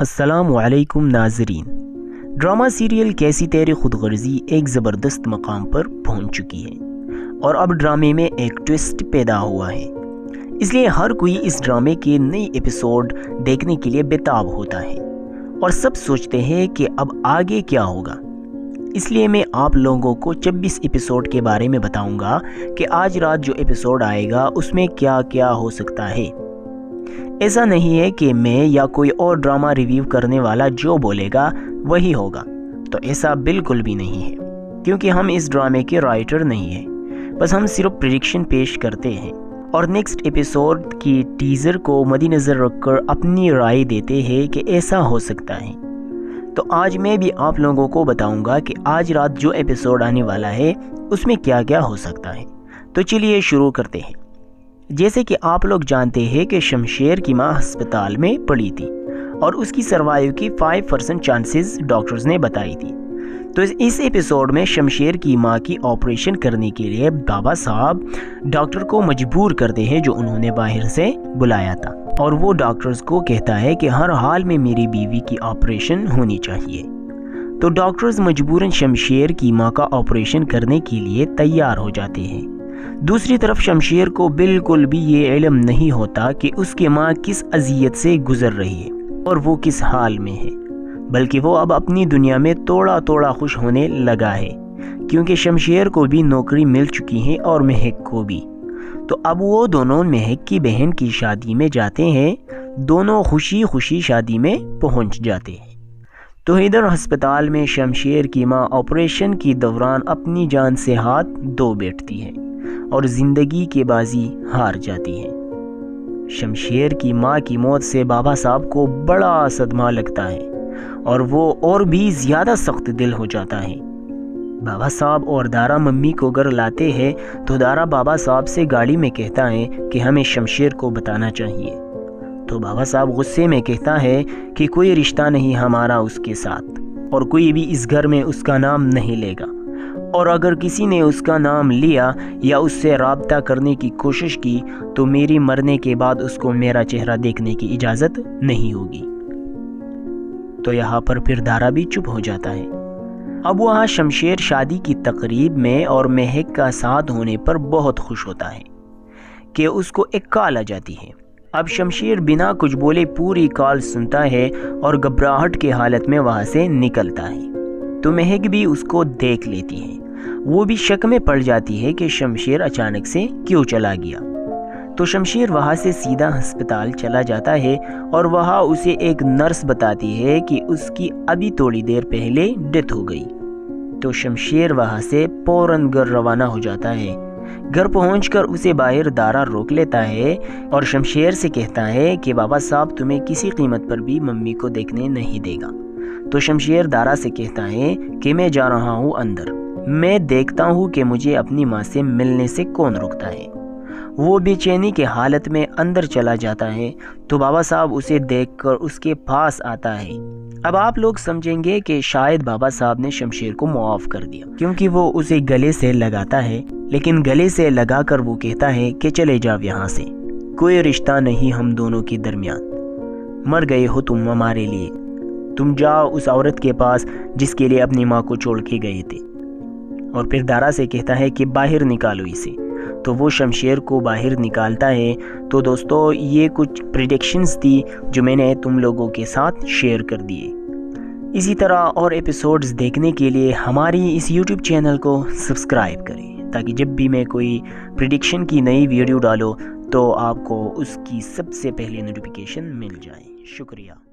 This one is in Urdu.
السلام علیکم ناظرین، ڈرامہ سیریل کیسی تیری خود غرضی ایک زبردست مقام پر پہنچ چکی ہے اور اب ڈرامے میں ایک ٹویسٹ پیدا ہوا ہے۔ اس لیے ہر کوئی اس ڈرامے کے نئی ایپیسوڈ دیکھنے کے لیے بےتاب ہوتا ہے اور سب سوچتے ہیں کہ اب آگے کیا ہوگا۔ اس لیے میں آپ لوگوں کو 26 ایپیسوڈ کے بارے میں بتاؤں گا کہ آج رات جو ایپیسوڈ آئے گا اس میں کیا کیا ہو سکتا ہے۔ ایسا نہیں ہے کہ میں یا کوئی اور ڈرامہ ریویو کرنے والا جو بولے گا وہی ہوگا، تو ایسا بالکل بھی نہیں ہے، کیونکہ ہم اس ڈرامے کے رائٹر نہیں ہیں، بس ہم صرف پریڈکشن پیش کرتے ہیں اور نیکسٹ ایپیسوڈ کی ٹیزر کو مد نظر رکھ کر اپنی رائے دیتے ہیں کہ ایسا ہو سکتا ہے۔ تو آج میں بھی آپ لوگوں کو بتاؤں گا کہ آج رات جو ایپیسوڈ آنے والا ہے اس میں کیا کیا ہو سکتا ہے۔ تو چلیے شروع کرتے ہیں۔ جیسے کہ آپ لوگ جانتے ہیں کہ شمشیر کی ماں ہسپتال میں پڑی تھی اور اس کی سروائیو کی 5% چانسز ڈاکٹرز نے بتائی تھی۔ تو اس ایپیسوڈ میں شمشیر کی ماں کی آپریشن کرنے کے لیے بابا صاحب ڈاکٹر کو مجبور کرتے ہیں جو انہوں نے باہر سے بلایا تھا، اور وہ ڈاکٹرز کو کہتا ہے کہ ہر حال میں میری بیوی کی آپریشن ہونی چاہیے۔ تو ڈاکٹرز مجبوراً شمشیر کی ماں کا آپریشن کرنے کے لیے تیار ہو جاتے ہیں۔ دوسری طرف شمشیر کو بالکل بھی یہ علم نہیں ہوتا کہ اس کی ماں کس اذیت سے گزر رہی ہے اور وہ کس حال میں ہے، بلکہ وہ اب اپنی دنیا میں توڑا توڑا خوش ہونے لگا ہے، کیونکہ شمشیر کو بھی نوکری مل چکی ہے اور مہک کو بھی۔ تو اب وہ دونوں مہک کی بہن کی شادی میں جاتے ہیں، دونوں خوشی خوشی شادی میں پہنچ جاتے ہیں۔ تو ادھر ہسپتال میں شمشیر کی ماں آپریشن کی دوران اپنی جان سے ہاتھ دھو بیٹھتی ہے اور زندگی کی بازی ہار جاتی ہے۔ شمشیر کی ماں کی موت سے بابا صاحب کو بڑا صدمہ لگتا ہے اور وہ اور بھی زیادہ سخت دل ہو جاتا ہے۔ بابا صاحب اور دارا ممی کو گھر لاتے ہیں تو دارا بابا صاحب سے گاڑی میں کہتا ہے کہ ہمیں شمشیر کو بتانا چاہیے۔ تو بابا صاحب غصے میں کہتا ہے کہ کوئی رشتہ نہیں ہمارا اس کے ساتھ، اور کوئی بھی اس گھر میں اس کا نام نہیں لے گا، اور اگر کسی نے اس کا نام لیا یا اس سے رابطہ کرنے کی کوشش کی تو میری مرنے کے بعد اس کو میرا چہرہ دیکھنے کی اجازت نہیں ہوگی۔ تو یہاں پر پھر دارا بھی چپ ہو جاتا ہے۔ اب وہاں شمشیر شادی کی تقریب میں اور مہک کا ساتھ ہونے پر بہت خوش ہوتا ہے کہ اس کو ایک کال آ جاتی ہے۔ اب شمشیر بنا کچھ بولے پوری کال سنتا ہے اور گھبراہٹ کی حالت میں وہاں سے نکلتا ہے۔ تو مہک بھی اس کو دیکھ لیتی ہے، وہ بھی شک میں پڑ جاتی ہے کہ شمشیر اچانک سے کیوں چلا گیا۔ تو شمشیر وہاں سے سیدھا ہسپتال چلا جاتا ہے اور وہاں اسے ایک نرس بتاتی ہے کہ اس کی ابھی تھوڑی دیر پہلے ڈیتھ ہو گئی۔ تو شمشیر وہاں سے فوراً گھر روانہ ہو جاتا ہے۔ گھر پہنچ کر اسے باہر دارا روک لیتا ہے اور شمشیر سے کہتا ہے کہ بابا صاحب تمہیں کسی قیمت پر بھی ممی کو دیکھنے نہیں دے گا۔ تو شمشیر دارا سے کہتا ہے کہ میں جا رہا ہوں اندر، میں دیکھتا ہوں کہ مجھے اپنی ماں سے ملنے سے کون روکتا ہے۔ وہ بے چینی کے حالت میں اندر چلا جاتا ہے تو بابا صاحب اسے دیکھ کر اس کے پاس آتا ہے۔ اب آپ لوگ سمجھیں گے کہ شاید بابا صاحب نے شمشیر کو معاف کر دیا، کیونکہ وہ اسے گلے سے لگاتا ہے، لیکن گلے سے لگا کر وہ کہتا ہے کہ چلے جاؤ یہاں سے، کوئی رشتہ نہیں ہم دونوں کے درمیان، مر گئے ہو تم ہمارے لیے، تم جاؤ اس عورت کے پاس جس کے لیے اپنی ماں کو چھوڑ کے گئے تھے۔ اور پھر دارا سے کہتا ہے کہ باہر نکالو اسے۔ تو وہ شمشیر کو باہر نکالتا ہے۔ تو دوستو یہ کچھ پریڈکشنز تھی جو میں نے تم لوگوں کے ساتھ شیئر کر دیے۔ اسی طرح اور ایپیسوڈز دیکھنے کے لیے ہماری اس یوٹیوب چینل کو سبسکرائب کریں، تاکہ جب بھی میں کوئی پریڈکشن کی نئی ویڈیو ڈالو تو آپ کو اس کی سب سے پہلے نوٹیفیکیشن مل جائے۔ شکریہ۔